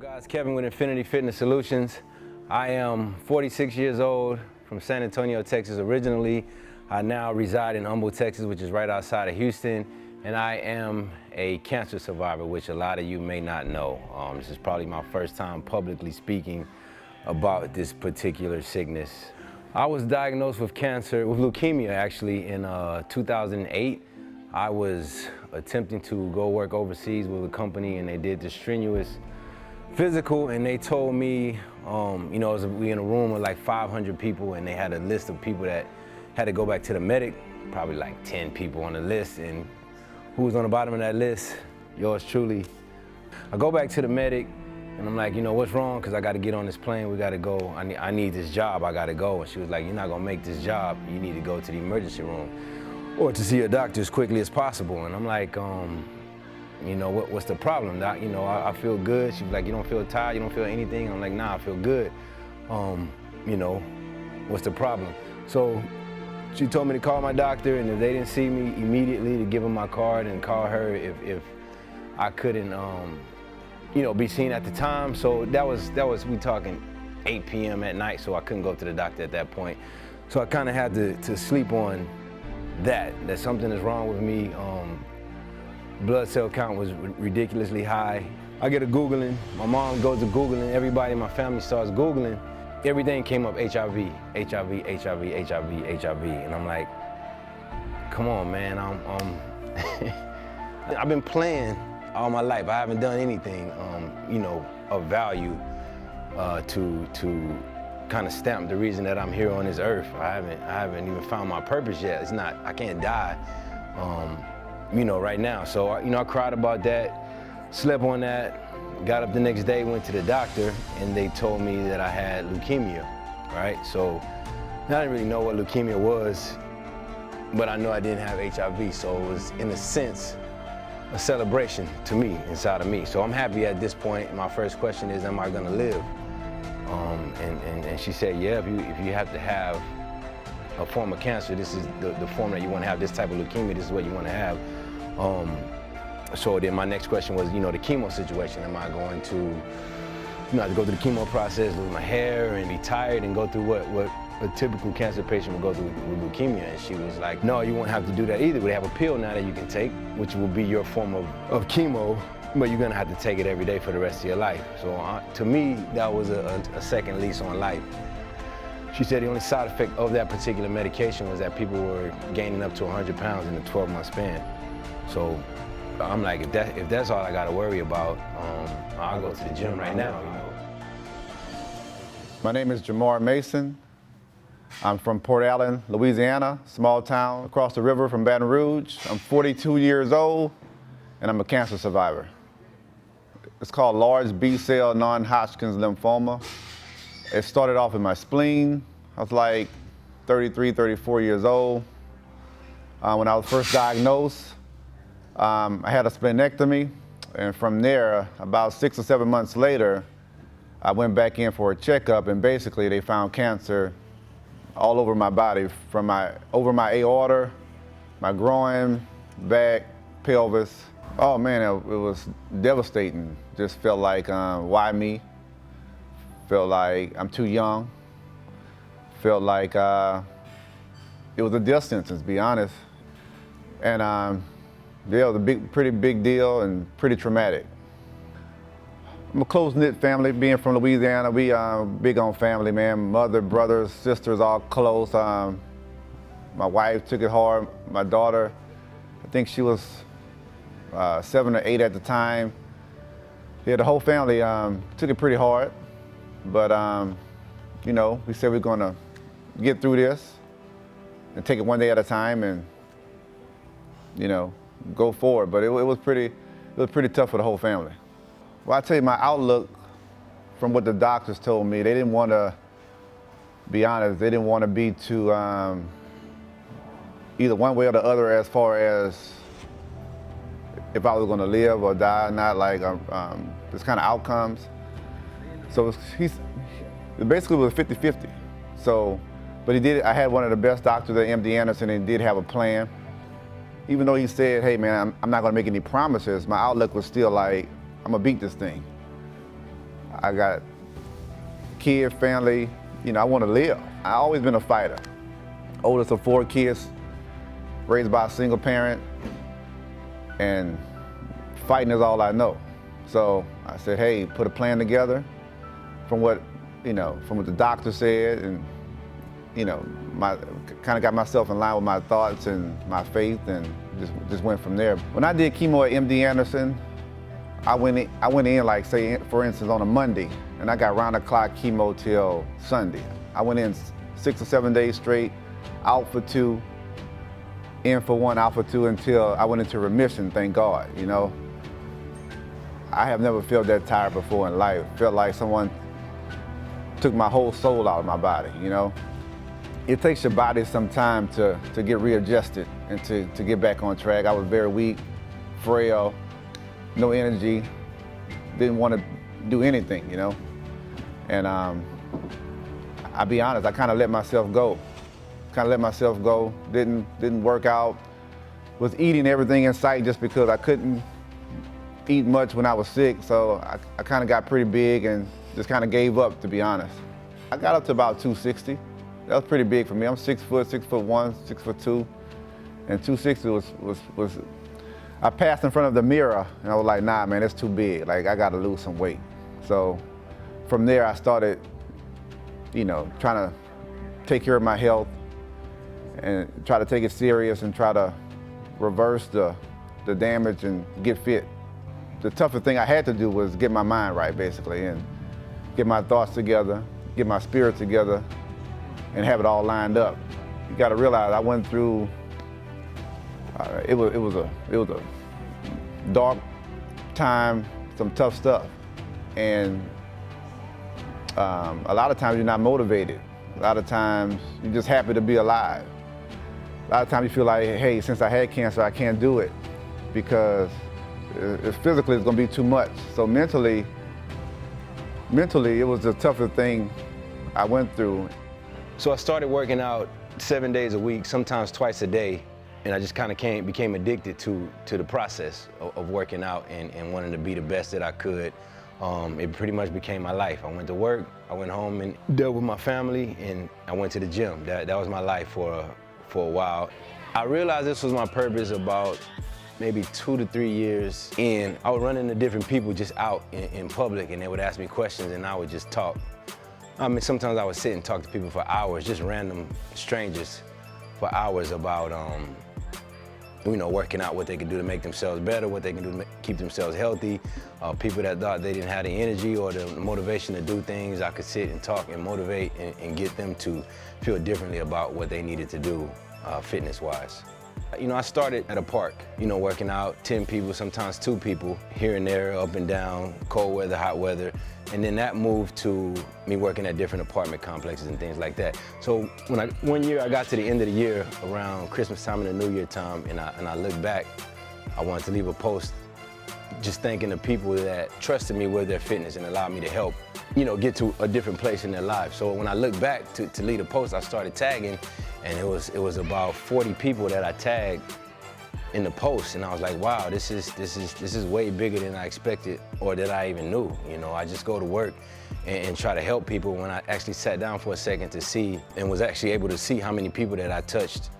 Guys, Kevin with Infinity Fitness Solutions. I am 46 years old from San Antonio, Texas originally. I now reside in Humble, Texas, which is right outside of Houston, and I am a cancer survivor, which a lot of you may not know. This is probably my first time publicly speaking about this particular sickness. I was diagnosed with cancer, with leukemia actually, in 2008. I was attempting to go work overseas with a company, and they did this strenuous physical, and they told me, we in a room with like 500 people, and they had a list of people that had to go back to the medic, probably like 10 people on the list, and who was on the bottom of that list? Yours truly. I go back to the medic, and I'm like, what's wrong? Because I got to get on this plane, we got to go, I need this job, I got to go. And she was like, you're not gonna make this job, you need to go to the emergency room or to see a doctor as quickly as possible. And I'm like, what's the problem, doc? I feel good. She was like, you don't feel tired, you don't feel anything? I'm like, nah, I feel good. What's the problem? So she told me to call my doctor, and if they didn't see me immediately, to give them my card and call her if I couldn't, be seen at the time. So that was we talking 8 p.m. at night, so I couldn't go to the doctor at that point. So I kind of had to sleep on that something is wrong with me. Blood cell count was ridiculously high. I get a Googling, my mom goes to Googling, everybody in my family starts Googling. Everything came up HIV, HIV, HIV, HIV, HIV. And I'm like, come on, man, I've been playing all my life. I haven't done anything, of value to kind of stamp the reason that I'm here on this earth. I haven't even found my purpose yet. I can't die. Right now. So, I cried about that, slept on that, got up the next day, went to the doctor, and they told me that I had leukemia, right? So, I didn't really know what leukemia was, but I know I didn't have HIV, so it was, in a sense, a celebration to me, inside of me. So I'm happy at this point. My first question is, am I gonna live? And she said, yeah, if you have to have a form of cancer, this is the form that you want to have, this type of leukemia, this is what you want to have. So then my next question was, the chemo situation. Am I going to, have to go through the chemo process, lose my hair, and be tired, and go through what a typical cancer patient would go through with leukemia? And she was like, no, you won't have to do that either. We have a pill now that you can take, which will be your form of chemo, but you're gonna have to take it every day for the rest of your life. So to me, that was a second lease on life. She said the only side effect of that particular medication was that people were gaining up to 100 pounds in a 12-month span. So I'm like, if that's all I gotta worry about, I'll go to the gym right now. My name is Jamar Mason. I'm from Port Allen, Louisiana, small town across the river from Baton Rouge. I'm 42 years old, and I'm a cancer survivor. It's called large B-cell non-Hodgkin's lymphoma. It started off in my spleen. I was like 33, 34 years old. When I was first diagnosed, I had a splenectomy, and from there, about 6 or 7 months later, I went back in for a checkup, and basically they found cancer all over my body, from over my aorta, my groin, back, pelvis. Oh man, it was devastating. Just felt like, why me? Felt like I'm too young. Felt like it was a death sentence, to be honest. And it was a pretty big deal and pretty traumatic. I'm a close-knit family. Being from Louisiana, we big on family, man. Mother, brothers, sisters, all close. My wife took it hard. My daughter, I think she was 7 or 8 at the time. Yeah, the whole family took it pretty hard. But, we said we're gonna get through this and take it one day at a time and, go forward. But it was pretty tough for the whole family. Well, I tell you, my outlook from what the doctors told me, they didn't want to, be honest, they didn't want to be too, either one way or the other as far as if I was going to live or die, not like this kind of outcomes. So it basically was 50-50. So, but I had one of the best doctors at MD Anderson, and he did have a plan. Even though he said, hey man, I'm not gonna make any promises, my outlook was still like, I'm gonna beat this thing. I got kid, family, I want to live. I always been a fighter. Oldest of 4 kids, raised by a single parent, and fighting is all I know. So I said, hey, put a plan together from what the doctor said, and kind of got myself in line with my thoughts and my faith, and just went from there. When I did chemo at MD Anderson, I went in like, say, for instance, on a Monday, and I got round-the-clock chemo till Sunday. I went in 6 or 7 days straight, out for 2, in for 1, out for 2, until I went into remission, thank God, I have never felt that tired before in life. Felt like someone took my whole soul out of my body, It takes your body some time to get readjusted and to get back on track. I was very weak, frail, no energy, didn't want to do anything, And I'll be honest, I kind of let myself go. Didn't work out, was eating everything in sight just because I couldn't eat much when I was sick, so I kind of got pretty big and just kind of gave up, to be honest. I got up to about 260. That was pretty big for me. I'm 6 foot, 6'1", 6'2", and 260 was. I passed in front of the mirror and I was like, nah, man, that's too big. Like, I got to lose some weight. So from there, I started, trying to take care of my health and try to take it serious and try to reverse the damage and get fit. The toughest thing I had to do was get my mind right, basically, and get my thoughts together, get my spirit together, and have it all lined up. You got to realize I went through. It was a dark time, some tough stuff, and a lot of times you're not motivated. A lot of times you're just happy to be alive. A lot of times you feel like, hey, since I had cancer, I can't do it because physically it's going to be too much. So mentally, it was the toughest thing I went through. So I started working out 7 days a week, sometimes twice a day, and I just kind of became addicted to the process of working out and wanting to be the best that I could. It pretty much became my life. I went to work, I went home and dealt with my family, and I went to the gym. That was my life for a while. I realized this was my purpose about maybe 2 to 3 years in. I would run into different people just out in public, and they would ask me questions and I would just talk. I mean, sometimes I would sit and talk to people for hours, just random strangers for hours about working out, what they could do to make themselves better, what they can do to keep themselves healthy. People that thought they didn't have the energy or the motivation to do things, I could sit and talk and motivate and get them to feel differently about what they needed to do fitness-wise. I started at a park, working out, 10 people, sometimes 2 people, here and there, up and down, cold weather, hot weather. And then that moved to me working at different apartment complexes and things like that. So one year I got to the end of the year, around Christmas time and the New Year time, and I looked back, I wanted to leave a post just thanking the people that trusted me with their fitness and allowed me to help, get to a different place in their lives. So when I looked back to leave a post, I started tagging, and it was about 40 people that I tagged in the post, and I was like, wow, this is way bigger than I expected or that I even knew. I just go to work and try to help people. When I actually sat down for a second to see and was actually able to see how many people that I touched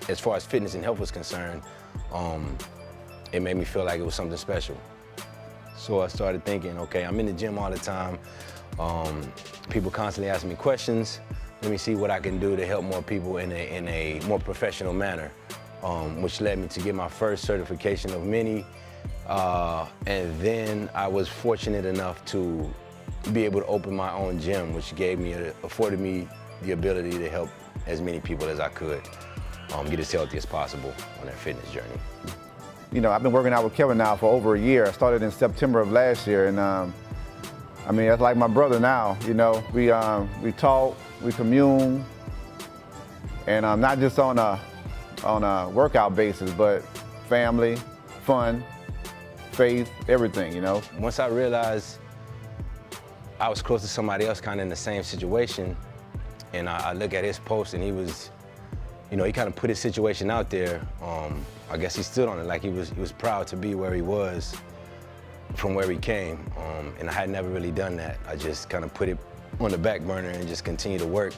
as far as fitness and health was concerned, it made me feel like it was something special. So I started thinking, okay, I'm in the gym all the time. People constantly asking me questions. Let me see what I can do to help more people in a more professional manner, which led me to get my first certification of many. And then I was fortunate enough to be able to open my own gym, which afforded me the ability to help as many people as I could get as healthy as possible on their fitness journey. I've been working out with Kevin now for over a year. I started in September of last year, and that's like my brother now. We talk, we commune, and not just on a workout basis, but family, fun, faith, everything. Once I realized I was close to somebody else kind of in the same situation, and I look at his post, and he was, he kind of put his situation out there. I guess he stood on it, like he was proud to be where he was. from where he came, and I had never really done that. I just kind of put it on the back burner and just continue to work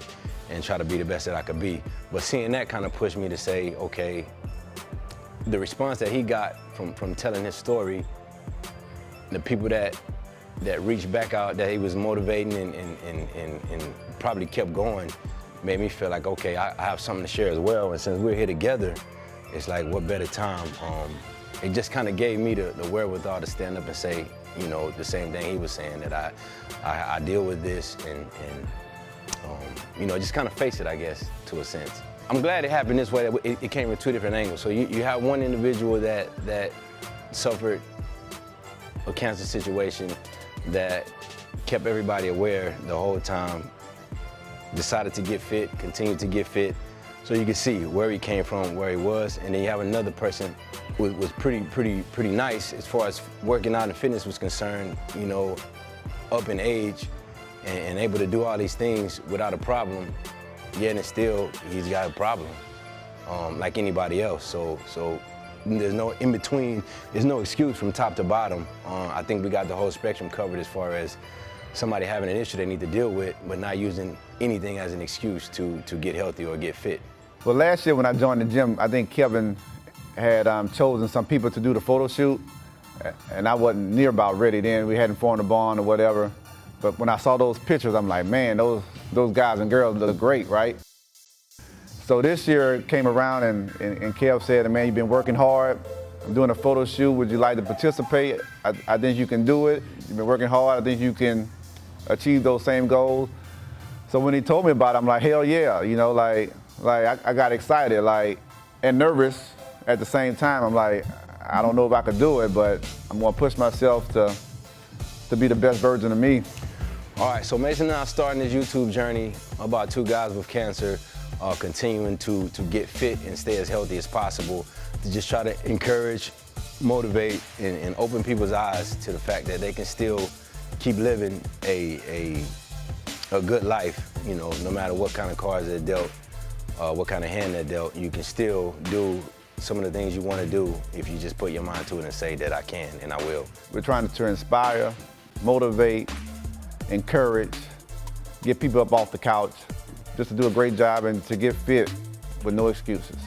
and try to be the best that I could be. But seeing that kind of pushed me to say, okay, the response that he got from telling his story, the people that reached back out, that he was motivating and probably kept going, made me feel like, okay, I have something to share as well. And since we're here together, it's like, what better time? It just kind of gave me the wherewithal to stand up and say, you know, the same thing he was saying, that I deal with this and you know, just kind of face it, I guess, to a sense. I'm glad it happened this way, that it came from two different angles. So you have one individual that suffered a cancer situation that kept everybody aware the whole time, decided to get fit, continued to get fit, so you can see where he came from, where he was. And then you have another person who was pretty nice as far as working out and fitness was concerned, you know, up in age and able to do all these things without a problem, yet and still he's got a problem, like anybody else. So there's no in between, there's no excuse from top to bottom. I think we got the whole spectrum covered as far as somebody having an issue they need to deal with, but not using anything as an excuse to get healthy or get fit. Well, last year when I joined the gym, I think Kevin had chosen some people to do the photo shoot, and I wasn't near about ready then. We hadn't formed a bond or whatever. But when I saw those pictures, I'm like, man, those guys and girls look great, right? So this year it came around and Kev said, man, you've been working hard. I'm doing a photo shoot. Would you like to participate? I think you can do it. You've been working hard. I think you can achieve those same goals. So when he told me about it, I'm like, hell yeah. You know, like I got excited, like, and nervous at the same time. I'm like, I don't know if I could do it, but I'm gonna push myself to be the best version of me. All right, so Mason and I starting this YouTube journey about two guys with cancer, continuing to get fit and stay as healthy as possible, to just try to encourage, motivate, and open people's eyes to the fact that they can still keep living a good life, you know, no matter what kind of cards they're dealt, what kind of hand they're dealt. You can still do some of the things you want to do if you just put your mind to it and say that I can and I will. We're trying to inspire, motivate, encourage, get people up off the couch, just to do a great job and to get fit with no excuses.